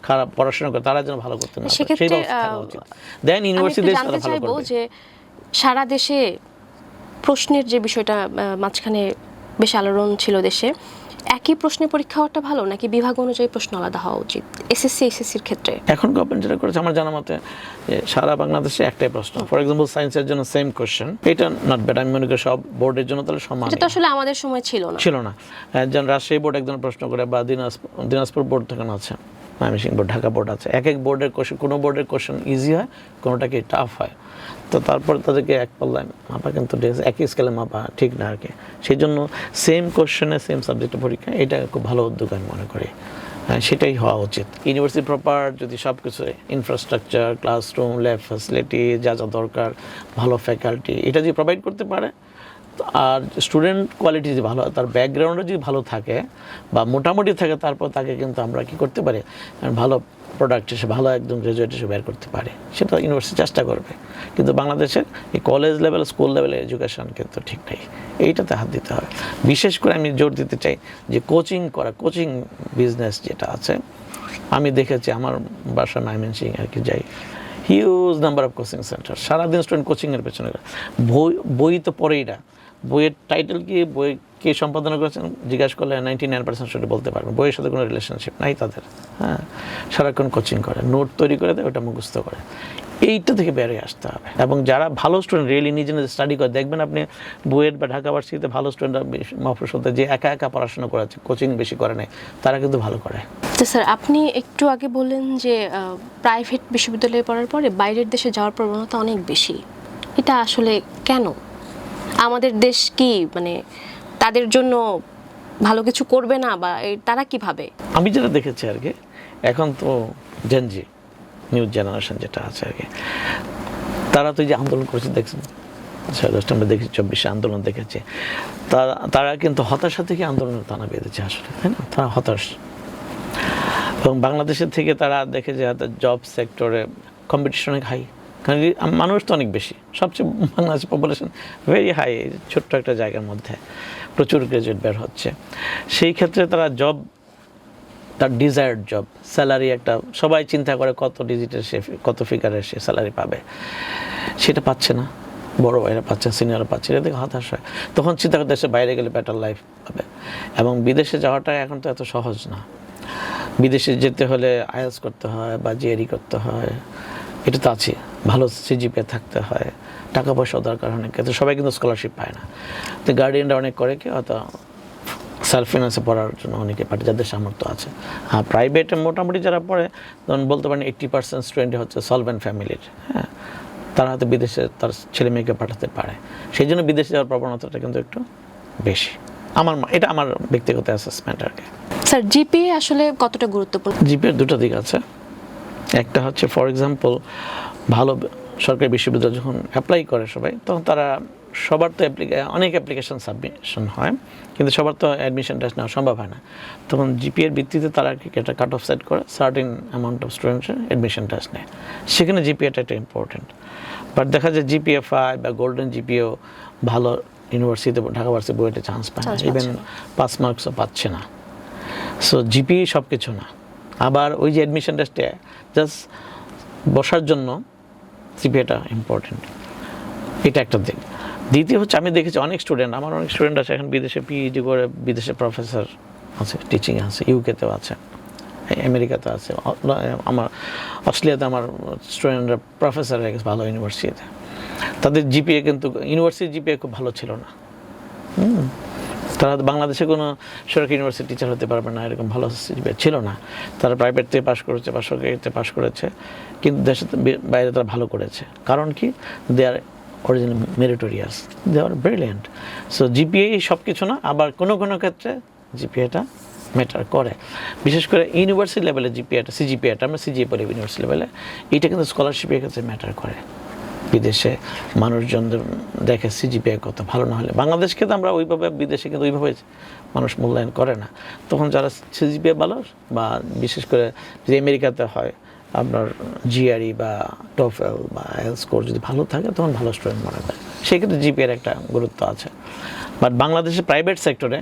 খারাপ পড়াশোনা করে তারা যেন ভালো করতে না পারে, সেই ব্যবস্থা থাকা উচিত। দেন ইউনিভার্সিটি তারা ভালো করবে। যে সারা দেশে প্রশ্নের যে বিষয়টা মাঝখানে বেশ আলোড়ন ছিল দেশে, একই প্রশ্নে পরীক্ষা হওয়াটা ভালো নাকি বিভাগ অনুযায়ী প্রশ্ন আলাদা হওয়া উচিত SSCর ক্ষেত্রে? এখন গভর্নমেন্ট যেটা করেছে আমার জানা মতে যে সারা বাংলাদেশে একটাই প্রশ্ন, ফর এক্সাম্পল সায়েন্সের জন্য সেম কোশ্চেন, এটা নট ব্যাড। আমি মনে করি সব বোর্ডের জন্য তাহলে সমান। এটা তো আসলে আমাদের সময় ছিল না। যেমন রাজশাহী বোর্ড একজন প্রশ্ন করে, বা দিনাজপুর বোর্ড থেকে আছে, ময়মনসিংহ বোর্ড, ঢাকা বোর্ড আছে, এক বোর্ডের কোশ্চেন, কোনো বোর্ডের কোশ্চেন ইজি হয়, কোনোটা কি টাফ হয়, তো তারপর তাদেরকে এক পাল্লায় মাপা কিন্তু একই স্কেলে মাপা ঠিক না আর কি। সেই জন্য সেম কোশ্চেনে সেম সাবজেক্টের পরীক্ষা, এটা খুব ভালো উদ্যোগ আমি মনে করি। সেটাই হওয়া উচিত। ইউনিভার্সিটি প্রপার যদি সব কিছু ইনফ্রাস্ট্রাকচার, ক্লাসরুম, ল্যাব ফ্যাসিলিটি যা যা দরকার, ভালো ফ্যাকাল্টি, এটা যদি প্রোভাইড করতে পারে, আর স্টুডেন্ট কোয়ালিটি যদি ভালো হয়, তার ব্যাকগ্রাউন্ডে যদি ভালো থাকে বা মোটামুটি থাকে, তারপর তাকে কিন্তু আমরা কি করতে পারি, ভালো প্রোডাক্ট এসে ভালো একদম গ্রাজুয়েট এসে বের করতে পারে, সেটা ইউনিভার্সিটি চেষ্টা করবে। কিন্তু বাংলাদেশের এই কলেজ লেভেল, স্কুল লেভেলের এডুকেশন কিন্তু ঠিক নেই, এইটাতে হাত দিতে হবে। বিশেষ করে আমি জোর দিতে চাই যে কোচিং করা, কোচিং বিজনেস যেটা আছে, আমি দেখেছি আমার বাসা ময়মনসিংহ আর কি যাই, huge number of coaching centre, সারাদিন স্টুডেন্ট কোচিংয়ের পেছনে। বই তো পড়েই না, বইয়ের টাইটেল কি, বই কে সম্পাদনা করেছেন জিজ্ঞাসা করলে 99% স্টুডেন্ট বলতে পারবে, বইয়ের সাথে কোনো রিলেশনশিপ নাই তাদের। হ্যাঁ, সারাক্ষণ কোচিং করে, নোট তৈরি করে দেয়, ওটা মুখস্থ করে। এইটা থেকে বেরিয়ে আসতে হবে। এবং যারা ভালো স্টুডেন্ট রিয়েলি নিজে নিজে স্টাডি করে, দেখবেন আপনি বুয়েট বা ঢাকা ভার্সিটিতে ভালো স্টুডেন্টরা মফস্বলে যে একা একা পড়াশোনা করেছে, কোচিং বেশি করে নেয়, তারা কিন্তু ভালো করে। তো স্যার, আপনি একটু আগে বললেন যে প্রাইভেট বিশ্ববিদ্যালয়ে পড়ার পরে বাইরের দেশে যাওয়ার প্রবণতা অনেক বেশি। এটা আসলে কেন? আমাদের দেশ কি মানে তাদের জন্য ভালো কিছু করবে না, বা তারা কিভাবে? আমরা যেটা দেখেছি আর কি, এখন তো জেনজি নিউ জেনারেশন যেটা আছে আর কি, তারা তো যে আন্দোলন করছে দেখছেন, 10টা আমরা দেখেছি, 24 আন্দোলন দেখেছি, তারা কিন্তু হতাশা থেকে আন্দোলনের টানা বেঁধেছে আসলে, তাই না? তারা হতাশ। এবং বাংলাদেশের থেকে তারা দেখে যে জব সেক্টরে কম্পিটিশন অনেক হাই, কারণ মানুষ তো অনেক বেশি, সবচেয়ে বাংলাদেশের পপুলেশন ভেরি হাই, ছোট্ট একটা জায়গার মধ্যে প্রচুর গ্রাজুয়েট বের হচ্ছে। সেই ক্ষেত্রে তারা জব, তার ডিজায়ার্ড জব, স্যালারি একটা সবাই চিন্তা করে কত ডিজিটের সে, কত ফিগারের সে স্যালারি পাবে, সেটা পাচ্ছে না। বড় ভাইরা পাচ্ছে, সিনিয়ররা পাচ্ছে, এটা থেকে হতাশ হয়। তখন চিন্তা করতে দেশে বাইরে গেলে বেটার লাইফ পাবে। এবং বিদেশে যাওয়াটা এখন তো এত সহজ না। বিদেশে যেতে হলে আইএলটিএস করতে হয় বা জিআরই করতে হয়, এটা তো আছে, ভালো সিজিপিএ থাকতে হয়, টাকা পয়সা দরকার অনেক ক্ষেত্রে, সবাই কিন্তু স্কলারশিপ পায় না। তো গার্ডিয়ানরা অনেক করে কি হয়তো সেলফ ফিনান্সে পড়ার জন্য অনেকে পারে, যাদের সামর্থ্য আছে। হ্যাঁ, প্রাইভেটে মোটামুটি যারা পড়ে, তখন বলতে পারেন 80% স্টুডেন্টই হচ্ছে সলভেন্ট ফ্যামিলির। হ্যাঁ, তারা হয়তো বিদেশে তার ছেলে মেয়েকে পাঠাতে পারে, সেই জন্য বিদেশে যাওয়ার প্রবণতাটা কিন্তু একটু বেশি। এটা আমার ব্যক্তিগত অ্যাসেসমেন্ট আর কি। স্যার, জিপিএ আসলে কতটা গুরুত্বপূর্ণ? জিপিএর দুটো দিক আছে। একটা হচ্ছে ফর এক্সাম্পল, ভালো সরকারি বিশ্ববিদ্যালয় যখন অ্যাপ্লাই করে সবাই, তখন তারা সবার তো অনেক অ্যাপ্লিকেশন সাবমিশন হয়, কিন্তু সবার তো অ্যাডমিশন টেস্ট নেওয়া সম্ভব হয় না। তখন জিপিএর ভিত্তিতে তারা একটা কাট অফ সেট করে, সার্টেন অ্যামাউন্ট অফ স্টুডেন্টসের অ্যাডমিশন টেস্ট নেয়, সেখানে জিপিএটা একটা ইম্পর্টেন্ট। বাট দেখা যায় জিপিএ 5 বা গোল্ডেন জিপিএও ভালো ইউনিভার্সিটিতে, ঢাকা ভার্সিটি বুয়েটে চান্স পায় না, ইভেন 5 মার্কসও পাচ্ছে না। সো জিপিএ সব কিছু না। আবার ওই যে অ্যাডমিশন টেস্টে জাস্ট বসার জন্য জিপিএটা ইম্পর্টেন্ট, এটা একটা দিক। দ্বিতীয় হচ্ছে, আমি দেখেছি অনেক স্টুডেন্ট, আমার অনেক স্টুডেন্ট আছে এখন বিদেশে পিএইচডি করে, বিদেশে প্রফেসর আছে, টিচিং আছে, ইউকেতেও আছে, আমেরিকাতে আছে, আমার অস্ট্রেলিয়াতে আমার স্টুডেন্টরা প্রফেসর হয়ে গেছে ভালো ইউনিভার্সিটিতে। তাদের জিপিএ কিন্তু ইউনিভার্সিটি জিপিএ খুব ভালো ছিল না। তারা বাংলাদেশে কোনো সরকারি ইউনিভার্সিটি টিচার হতে পারবে না, এরকম ভালো জিপিএ ছিল না। তারা প্রাইভেট থেকে পাশ করেছে বা সরকারিতে পাশ করেছে, কিন্তু দেশের বাইরে তারা ভালো করেছে। কারণ কি, they are original meritorious, they are brilliant. So GPA সব কিছু না, আবার কোনো কোনো ক্ষেত্রে জিপিএটা ম্যাটার করে। বিশেষ করে ইউনিভার্সিটি লেভেলে জিপিএটা, সিজিপিএটা, আমরা সিজিএ পড়ি ইউনিভার্সিটি লেভেলে, এটা কিন্তু স্কলারশিপের ক্ষেত্রে ম্যাটার করে। বিদেশে মানুষজন দেখে সিজিপিএ কত ভালো না হলে, বাংলাদেশকে তো আমরা ওইভাবে, বিদেশে কিন্তু ওইভাবে মানুষ মূল্যায়ন করে না। তখন যারা সিজিপিএ ভালো, বা বিশেষ করে যদি আমেরিকাতে হয় আপনার জিআরই বা টোফেল বা আইএলটিএস স্কোর যদি ভালো থাকে, তখন ভালো স্টুডেন্ট মনে করে, সেক্ষেত্রে জিপিএর একটা গুরুত্ব আছে। বাট বাংলাদেশে প্রাইভেট সেক্টরে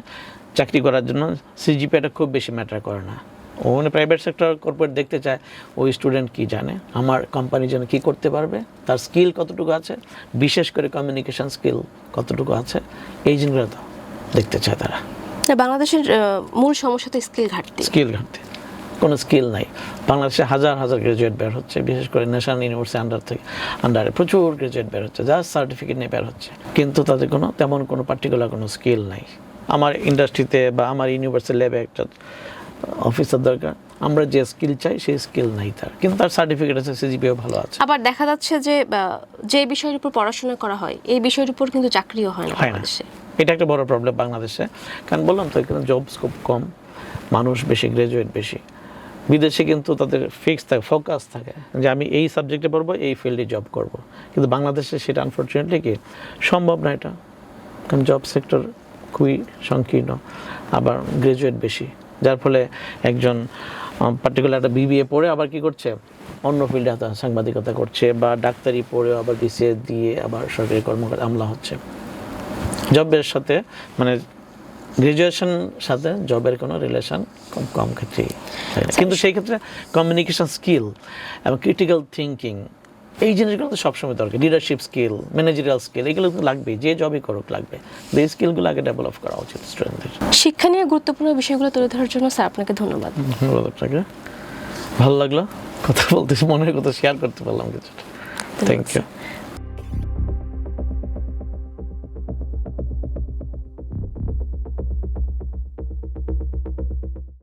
চাকরি করার জন্য সিজিপিএটা খুব বেশি ম্যাটার করে না। ওখানে প্রাইভেট সেক্টর কর্পোরেট দেখতে চায় ওই স্টুডেন্ট কি জানে, আমার কোম্পানির জন্য কী করতে পারবে, তার স্কিল কতটুকু আছে, বিশেষ করে কমিউনিকেশন স্কিল কতটুকু আছে, এই জিনিসগুলো তো দেখতে চায় তারা। বাংলাদেশের মূল সমস্যা তো স্কিল ঘাটতি। কোনো স্কিল নাই। বাংলাদেশে হাজার হাজার গ্রাজুয়েট বের হচ্ছে, বিশেষ করে ন্যাশনাল ইউনিভার্সিটি আন্ডারে প্রচুর গ্রাজুয়েট বের হচ্ছে, জাস্ট সার্টিফিকেট নিয়ে বের হচ্ছে, কিন্তু তাদের তেমন কোনো পার্টিকুলার কোনো স্কিল নাই। আমার ইন্ডাস্ট্রিতে বা আমার ইউনিভার্সিটি ল্যাবে একটা অফিসার দরকার, আমরা যে স্কিল চাই সেই স্কিল নাই তার, কিন্তু তার সার্টিফিকেট আছে, সিজিপিএও ভালো আছে। আবার দেখা যাচ্ছে যে বিষয়ের উপর পড়াশোনা করা হয়, এই বিষয়ের উপর কিন্তু চাকরিও হয় না বাংলাদেশে। এটা একটা বড় প্রবলেম বাংলাদেশে, কারণ বললাম তো এখানে জব স্কোপ কম, মানুষ বেশি, গ্রাজুয়েট বেশি। বিদেশে কিন্তু তাদের ফিক্স থাকে, ফোকাস থাকে যে আমি এই সাবজেক্টে পড়বো, এই ফিল্ডে জব করব। কিন্তু বাংলাদেশে সেটা আনফর্চুনেটলি কি সম্ভব না, এটা কারণ জব সেক্টর খুবই সংকীর্ণ, আবার গ্রাজুয়েট বেশি, যার ফলে একজন পার্টিকুলার একটা বিবিএ পড়ে আবার কি করছে, অন্য ফিল্ডে হয়তো সাংবাদিকতা করছে, বা ডাক্তারি পড়েও আবার বিসিএ দিয়ে আবার সরকারি কর্মকর্তা আমলা হচ্ছে। জবের সাথে মানে গ্রাজুয়েশন সাথে জবের কোনো রিলেশন কম কম ক্ষেত্রেই হয় না। কিন্তু সেই ক্ষেত্রে কমিউনিকেশন স্কিল এবং ক্রিটিক্যাল থিঙ্কিং এই জিনিসগুলো তো সবসময় দরকার। লিডারশিপ স্কিল, ম্যানেজারিয়াল স্কিল, এগুলো তো লাগবেই, যে জবই করুক লাগবে। এই স্কিলগুলো আগে ডেভেলপ করা উচিত স্টুডেন্টদের। শিক্ষা নিয়ে গুরুত্বপূর্ণ বিষয়গুলো তুলে ধরার জন্য স্যার আপনাকে ধন্যবাদ। ধন্যবাদ আপনাকে, ভালো লাগলো কথা বলতে, মনের কথা শেয়ার করতে পারলাম কিছুটা। Thank you.